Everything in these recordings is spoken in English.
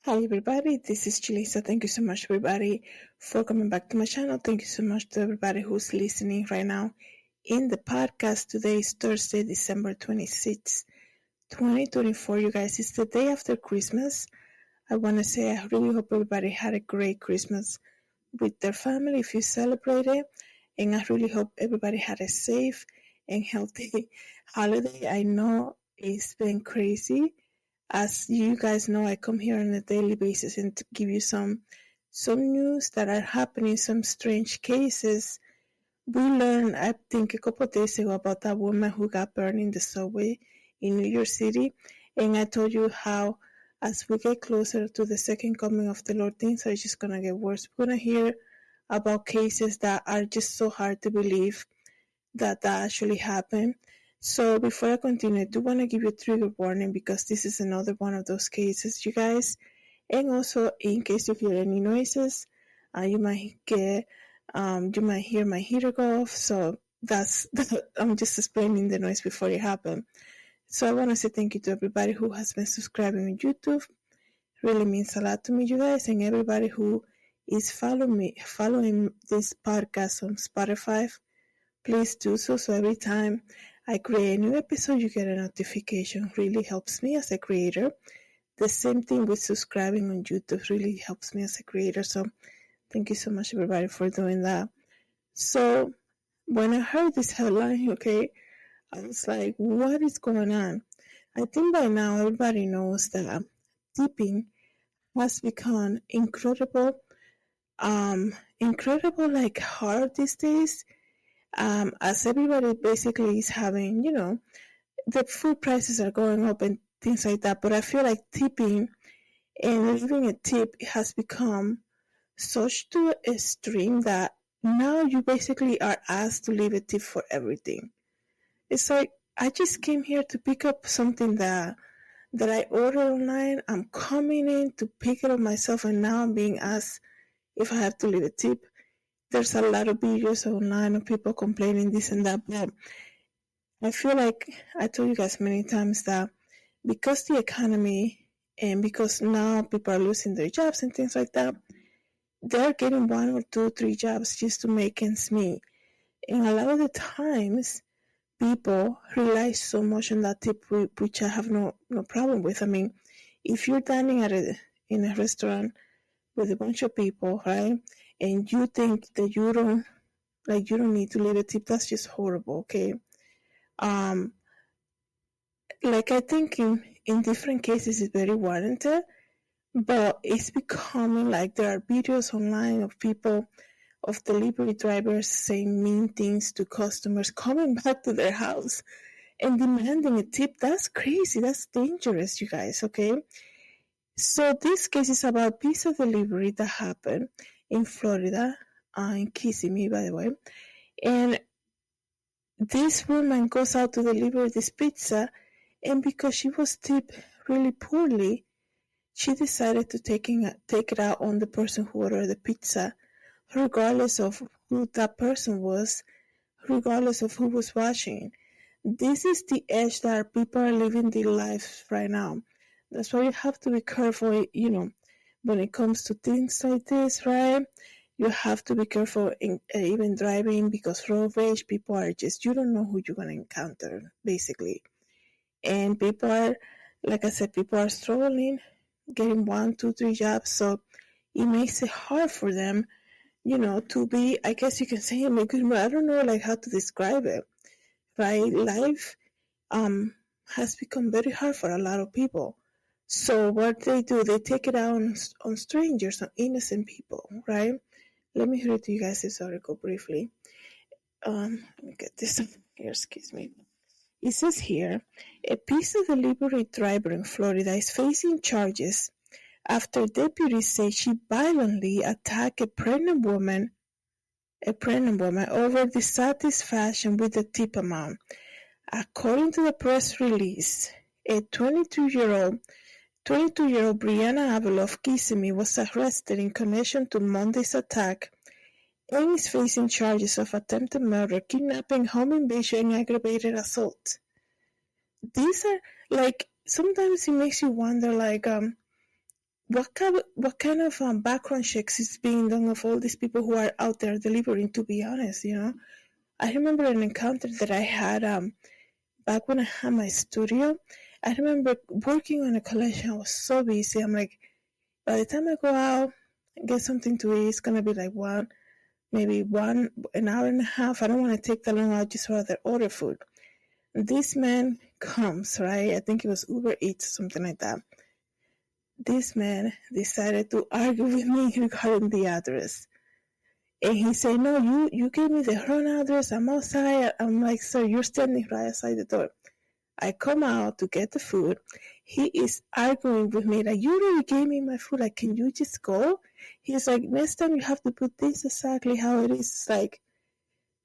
Hi everybody, this is Julissa. Thank you so much everybody for coming back to my channel. Thank you so much to everybody who's listening right now in the podcast. Today is Thursday, December 26th, 2024. You guys, it's the day after Christmas. I want to say I really hope everybody had a great Christmas with their family if you celebrate it. And I really hope everybody had a safe and healthy holiday. I know it's been crazy. As you guys know, I come here on a daily basis and to give you some news that are happening, some strange cases. We learned, I think, a couple of days ago about that woman who got burned in the subway in New York City. And I told you how, as we get closer to the second coming of the Lord, things are just going to get worse. We're going to hear about cases that are just so hard to believe that actually happened. So before I continue, I do want to give you a trigger warning because this is another one of those cases, you guys. And also, in case you hear any noises, you might hear my heater go off. So I'm just explaining the noise before it happened. So I want to say thank you to everybody who has been subscribing on YouTube. It really means a lot to me, you guys, and everybody who is following this podcast on Spotify. Please do so every time I create a new episode, you get a notification. Really helps me as a creator. The same thing with subscribing on YouTube really helps me as a creator. So thank you so much, everybody, for doing that. So when I heard this headline, okay, I was like, what is going on? I think by now everybody knows that tipping has become incredible like hard these days. As everybody basically is having, the food prices are going up and things like that. But I feel like tipping and leaving a tip has become such to an extreme that now you basically are asked to leave a tip for everything. It's like, I just came here to pick up something that I ordered online. I'm coming in to pick it up myself, and now I'm being asked if I have to leave a tip. There's a lot of videos online of people complaining this and that, but I feel like I told you guys many times that because the economy and because now people are losing their jobs and things like that, they're getting 1 or 2, 3 jobs just to make ends meet. And a lot of the times, people rely so much on that tip, which I have no problem with. I mean, if you're dining in a restaurant with a bunch of people, right, and you think that you don't need to leave a tip, that's just horrible, okay? Like I think in different cases it's very warranted, but it's becoming like there are videos online of people, of delivery drivers saying mean things to customers coming back to their house and demanding a tip. That's crazy. That's dangerous, you guys, okay? So this case is about pizza delivery that happened in Florida, in Kissimmee, by the way. And this woman goes out to deliver this pizza, and because she was tipped really poorly, she decided to take it out on the person who ordered the pizza, regardless of who that person was, regardless of who was watching. This is the edge that people are living their lives right now. That's why you have to be careful, when it comes to things like this, right? You have to be careful in even driving, because road rage, people are just, you don't know who you're going to encounter, basically. And people are, like I said, people are struggling, getting 1, 2, 3 jobs. So it makes it hard for them, to be, I guess you can say, in a good mood. I don't know, like, how to describe it, right? Life has become very hard for a lot of people. So what they do, they take it out on strangers, on innocent people, right? Let me read to you guys this article briefly. Let me get this here, excuse me. It says here, a pizza delivery driver in Florida is facing charges after deputies say she violently attacked a pregnant woman over dissatisfaction with the tip amount. According to the press release, a 22-year-old Brianna Abel of Kissimmee was arrested in connection to Monday's attack and is facing charges of attempted murder, kidnapping, home invasion, and aggravated assault. These are, like, sometimes it makes you wonder, like, what kind of background checks is being done of all these people who are out there delivering, to be honest, I remember an encounter that I had back when I had my studio. I remember working on a collection. I was so busy. I'm like, by the time I go out and get something to eat, it's gonna be like an hour and a half. I don't want to take that long. I just rather order food. This man comes, right? I think it was Uber Eats, something like that. This man decided to argue with me regarding the address. And he said, no, you gave me the wrong address. I'm outside. I'm like, sir, you're standing right outside the door. I come out to get the food. He is arguing with me like, you already gave me my food. Like, can you just go? He's like, next time you have to put this exactly how it is. It's like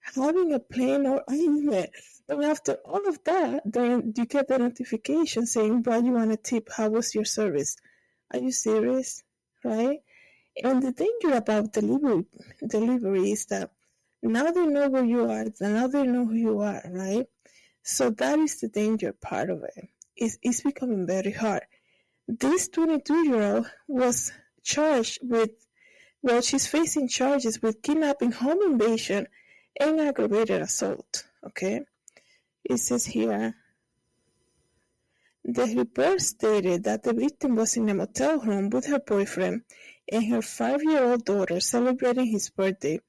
having a plain or argument. And after all of that, then you get the notification saying, "But you want a tip? How was your service?" Are you serious? Right? And the danger about delivery is that now they know where you are, now they know who you are, right? So that is the danger part of it. It's becoming very hard. This 22-year-old was charged with, well, she's facing charges with kidnapping, home invasion, and aggravated assault. Okay? It says here, the report stated that the victim was in a motel room with her boyfriend and her 5-year-old daughter celebrating his birthday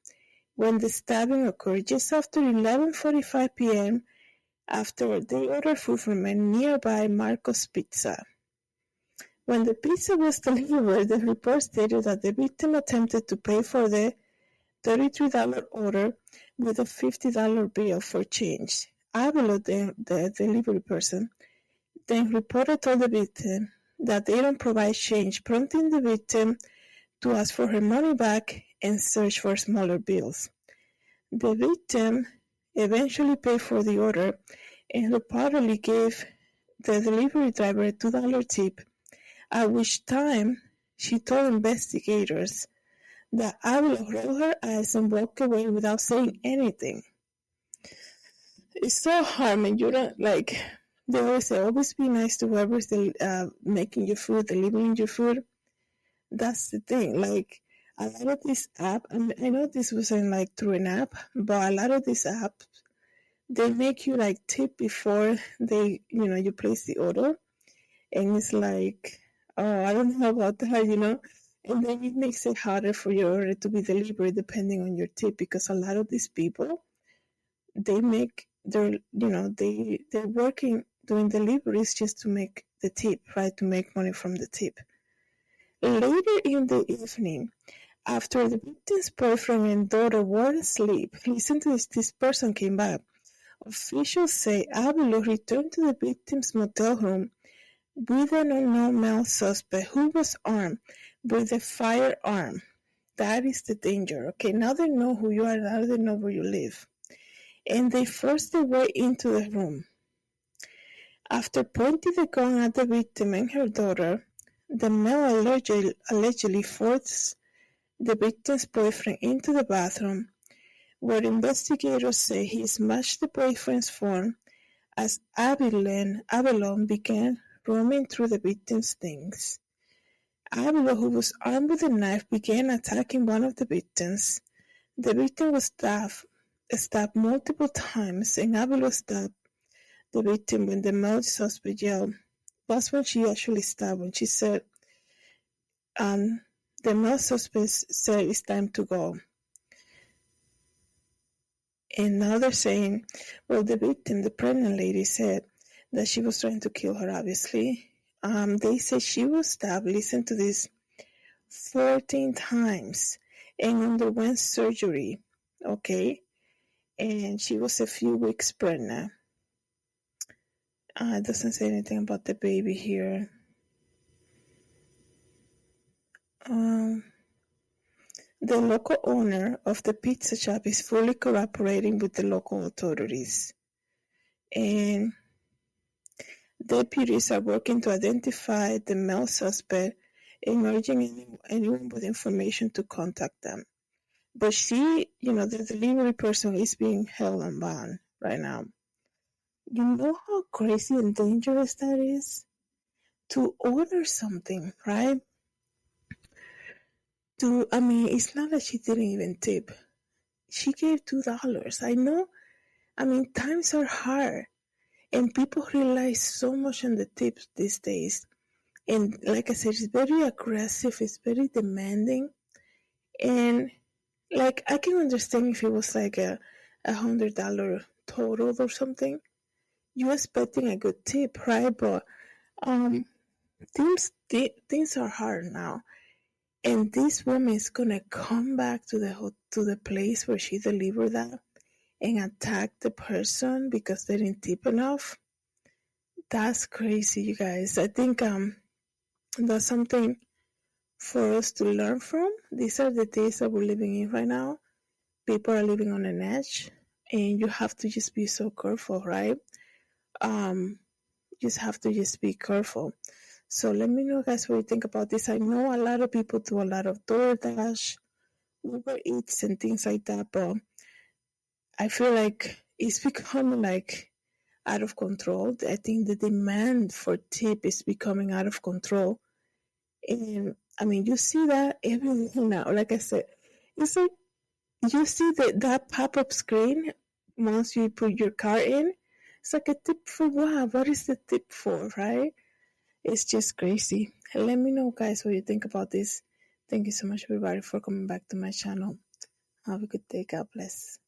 when the stabbing occurred just after 11:45 p.m. after they ordered food from a nearby Marco's Pizza. When the pizza was delivered, the report stated that the victim attempted to pay for the $33 order with a $50 bill for change. Avilo, the delivery person, then reported told the victim that they don't provide change, prompting the victim to ask for her money back and search for smaller bills. The victim eventually paid for the order and reportedly gave the delivery driver a $2 tip, at which time she told investigators that Avila rolled her eyes and walked away without saying anything. It's so hard, man. You don't, like, they always say, always be nice to whoever's making your food, delivering your food. That's the thing. Like, a lot of this app, I know this wasn't like through an app, but a lot of these apps, they make you like tip before they, you place the order. And it's like, oh, I don't know about that, And then it makes it harder for your order to be delivered depending on your tip, because a lot of these people, they make they're working doing deliveries just to make the tip, right? To make money from the tip. Later in the evening, after the victim's boyfriend and daughter were asleep, listen to this, this person came back. Officials say Avilo returned to the victim's motel room with an unknown male suspect who was armed with a firearm. That is the danger. Okay, now they know who you are, now they know where you live. And they forced their way into the room. After pointing the gun at the victim and her daughter, the male allegedly forced the victim's boyfriend into the bathroom, where investigators say he smashed the boyfriend's phone as Avalon began roaming through the victim's things. Avilo, who was armed with a knife, began attacking one of the victims. The victim was stabbed multiple times, and Avilo stabbed the victim when the male suspect yelled. That's when she actually stabbed, when she said, the male suspect said, "It's time to go." And now they're saying, well, the victim, the pregnant lady, said that she was trying to kill her, obviously. They said she was stabbed, listen to this, 14 times and underwent surgery, okay? And she was a few weeks pregnant. It doesn't say anything about the baby here. The local owner of the pizza shop is fully cooperating with the local authorities. And deputies are working to identify the male suspect and urging anyone with information to contact them. But she, the delivery person is being held on bond right now. You know how crazy and dangerous that is? To order something, right? it's not that she didn't even tip. She gave $2. I know, times are hard and people rely so much on the tips these days. And like I said, it's very aggressive, it's very demanding. And like, I can understand if it was like $100 total or something. You're expecting a good tip, right? But um, things are hard now. And this woman is gonna come back to the place where she delivered that and attack the person because they didn't tip enough. That's crazy, you guys. I think that's something for us to learn from. These are the days that we're living in right now. People are living on an edge, and you have to just be so careful, right? Um, just have to just be careful. So let me know, guys, what you think about this. I know a lot of people do a lot of DoorDash, Uber Eats, and things like that, but I feel like it's becoming like out of control. I think the demand for tip is becoming out of control. And you see that everywhere now. Like I said, it's like you see that pop-up screen once you put your card in. It's like a tip for what? What is the tip for, right? It's just crazy. Let me know, guys, what you think about this. Thank you so much, everybody, for coming back to my channel. Have a good day. God bless.